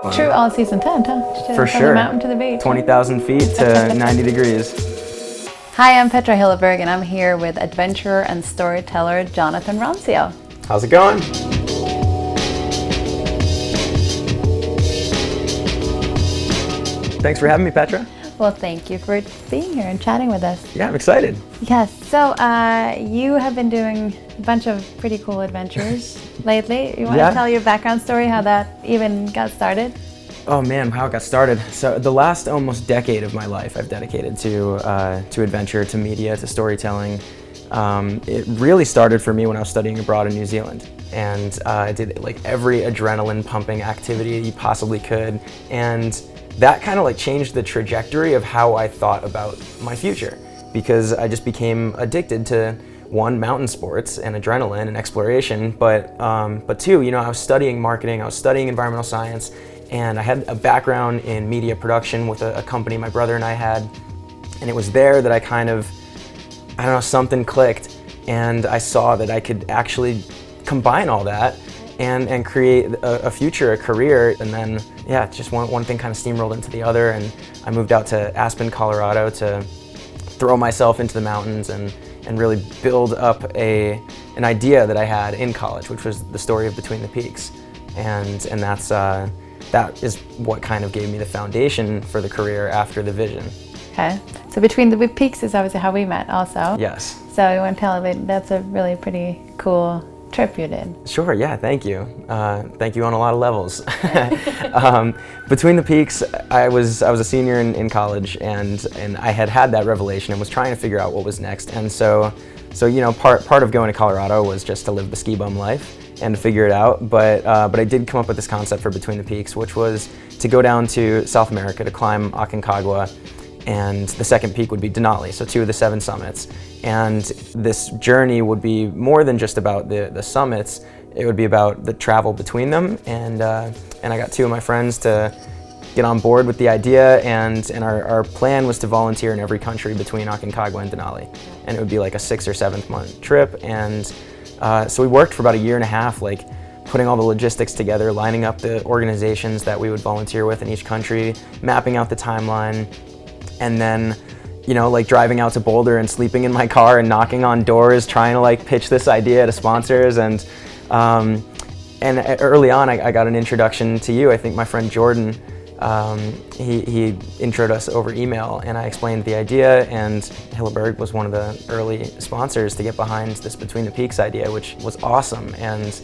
True all-season tent, huh? For sure. From the mountain to the beach. 20,000 feet to 90 degrees. Hi, I'm Petra Hilleberg, and I'm here with adventurer and storyteller Jonathan Ronzio. How's it going? Thanks for having me, Petra. Well, thank you for being here and chatting with us. Yeah, I'm excited. Yes, so you have been doing a bunch of pretty cool adventures lately. You want to tell your background story, how that even got started? Oh man, how it got started. So the last almost decade of my life I've dedicated to adventure, to media, to storytelling. It really started for me when I was studying abroad in New Zealand. And I did like every adrenaline pumping activity you possibly could. And that kind of like changed the trajectory of how I thought about my future, because I just became addicted to one, mountain sports and adrenaline and exploration, but two, I was studying marketing, I was studying environmental science, and I had a background in media production with a company my brother and I had, and it was there that I kind of, something clicked, and I saw that I could actually combine all that and create a future, a career. And then, just one thing kind of steamrolled into the other, and I moved out to Aspen, Colorado to throw myself into the mountains and really build up an idea that I had in college, which was the story of Between the Peaks. And that is what kind of gave me the foundation for the career after the vision. Okay, so Between the Peaks is obviously how we met also. Yes. So you want to tell a bit, that's a really pretty cool trip you did. Sure, yeah, thank you. Thank you on a lot of levels. Between the Peaks, I was a senior in college, and I had that revelation and was trying to figure out what was next. And so part of going to Colorado was just to live the ski bum life and to figure it out. But I did come up with this concept for Between the Peaks, which was to go down to South America to climb Aconcagua, and the second peak would be Denali, so 2 of the 7 summits. And this journey would be more than just about the summits, it would be about the travel between them. And I got 2 of my friends to get on board with the idea, and our plan was to volunteer in every country between Aconcagua and Denali. And it would be like a 6th or 7th month trip. And so we worked for about a year and a half, like putting all the logistics together, lining up the organizations that we would volunteer with in each country, mapping out the timeline, and then like driving out to Boulder and sleeping in my car and knocking on doors, trying to like pitch this idea to sponsors. And early on, I got an introduction to you. I think my friend Jordan, he introed us over email, and I explained the idea, and Hilleberg was one of the early sponsors to get behind this Between the Peaks idea, which was awesome. And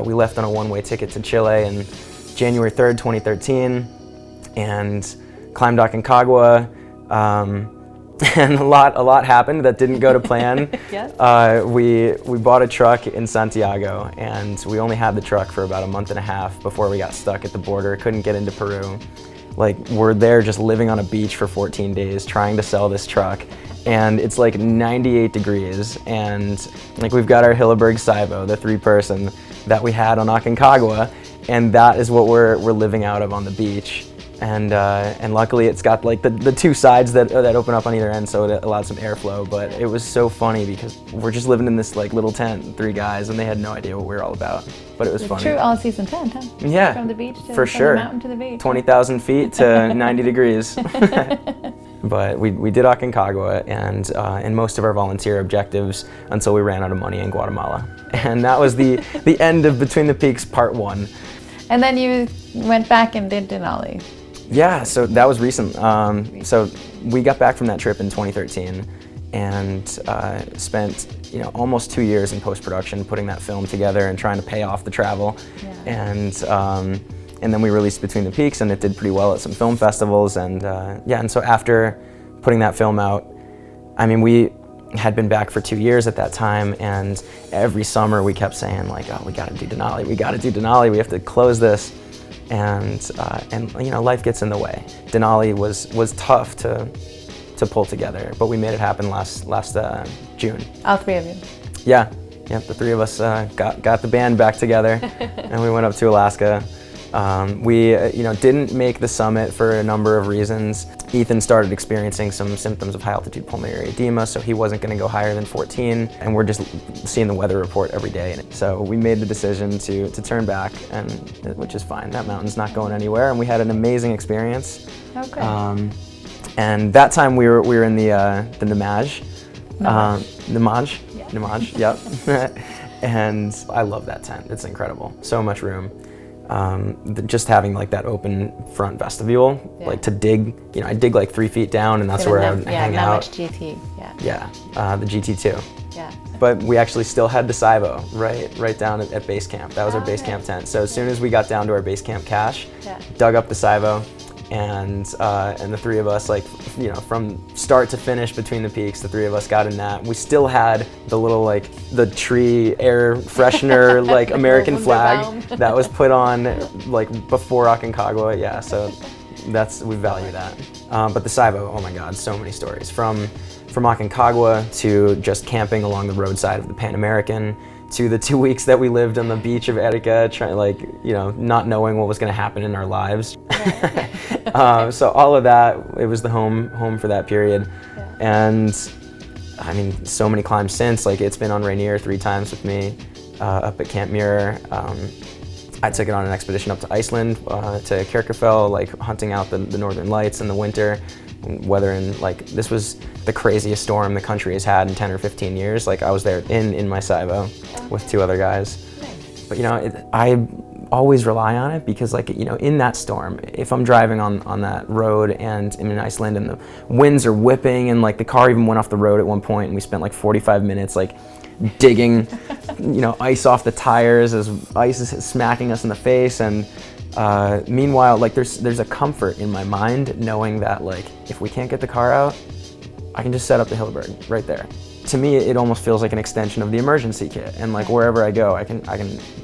we left on a one-way ticket to Chile in January 3rd, 2013, and climbed Aconcagua. And a lot happened that didn't go to plan. Yes. We bought a truck in Santiago, and we only had the truck for about a month and a half before we got stuck at the border, couldn't get into Peru. Like, we're there just living on a beach for 14 days trying to sell this truck, and it's like 98 degrees, and like we've got our Hilleberg Saivo, the 3-person that we had on Aconcagua, and that is what we're living out of on the beach. And luckily it's got like the 2 sides that open up on either end, so it allowed some airflow. But it was so funny because we're just living in this like little tent, 3 guys, and they had no idea what we were all about. But it was funny. True all-season tent, huh? Yeah. From the beach to for sure. The mountain to the beach. 20,000 feet to 90 degrees. But we did Aconcagua and most of our volunteer objectives until we ran out of money in Guatemala. And that was the end of Between the Peaks Part 1. And then you went back and did Denali. Yeah, so that was recent. So we got back from that trip in 2013 and spent almost 2 years in post-production putting that film together and trying to pay off the travel. Yeah. And then we released Between the Peaks, and it did pretty well at some film festivals. And and so after putting that film out, I mean, we had been back for 2 years at that time, and every summer we kept saying like, oh, we got to do Denali, we have to close this. And life gets in the way. Denali was tough to pull together, but we made it happen last June. All 3 of you. Yeah, the 3 of us got the band back together, and we went up to Alaska. We didn't make the summit for a number of reasons. Ethan started experiencing some symptoms of high altitude pulmonary edema, so he wasn't going to go higher than 14, and we're just seeing the weather report every day. So we made the decision to turn back, and which is fine. That mountain's not going anywhere, and we had an amazing experience. Okay. And that time we were in the Nammatj. Nammatj. Nammatj, yep. And I love that tent. It's incredible. So much room. Just having like that open front vestibule, like to dig, I dig like 3 feet down, and that's where I would hang out. Nammatj GT, the GT2. Yeah. But we actually still had the Saivo right down at base camp. That was our base camp tent. So as soon as we got down to our base camp cache, dug up the Saivo, and the three of us, from start to finish between the peaks, the three of us got in that. We still had the little the tree air freshener American flag that was put on before Aconcagua. Yeah, so we value that. But the Saivo, oh my God, so many stories from Aconcagua to just camping along the roadside of the Pan American, to the 2 weeks that we lived on the beach of Erika, not knowing what was going to happen in our lives. So all of that, it was the home for that period. And I mean, so many climbs since. It's been on Rainier 3 times with me, up at Camp Muir. I took it on an expedition up to Iceland, to Kyrkjafell, hunting out the northern lights in the winter. Weathering, this was the craziest storm the country has had in 10 or 15 years. I was there in my Saivo with 2 other guys. But I always rely on it because in that storm, if I'm driving on that road and I'm in Iceland and the winds are whipping and the car even went off the road at one point, and we spent 45 minutes digging ice off the tires as ice is smacking us in the face. And meanwhile, there's a comfort in my mind knowing that if we can't get the car out, I can just set up the Hilleberg right there. To me, it almost feels like an extension of the emergency kit, and wherever I go, I can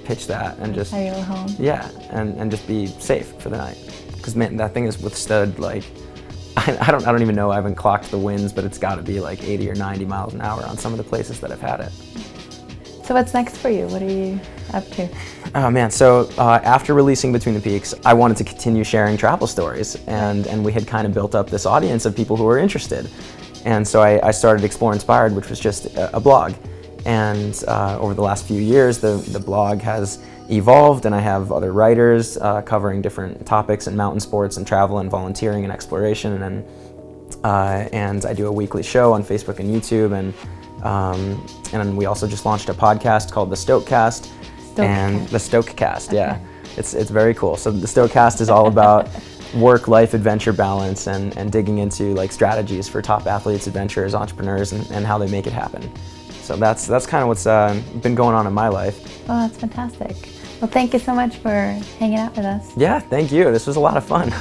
pitch that and just home. Yeah, and just be safe for the night. Because man, that thing has withstood I don't even know. I haven't clocked the winds, but it's got to be 80 or 90 miles an hour on some of the places that I've had it. So what's next for you? What are you up to? Oh man, so after releasing Between the Peaks, I wanted to continue sharing travel stories, and we had kind of built up this audience of people who were interested. And so I started Explore Inspired, which was just a blog. And over the last few years, the blog has evolved, and I have other writers covering different topics in mountain sports and travel and volunteering and exploration. And I do a weekly show on Facebook and YouTube, and we also just launched a podcast called the Stokecast. And the Stokecast, yeah. It's very cool. So the Stokecast is all about work-life adventure balance and digging into strategies for top athletes, adventurers, entrepreneurs, and how they make it happen. So that's kind of what's been going on in my life. Well, that's fantastic. Well, thank you so much for hanging out with us. Yeah, thank you. This was a lot of fun.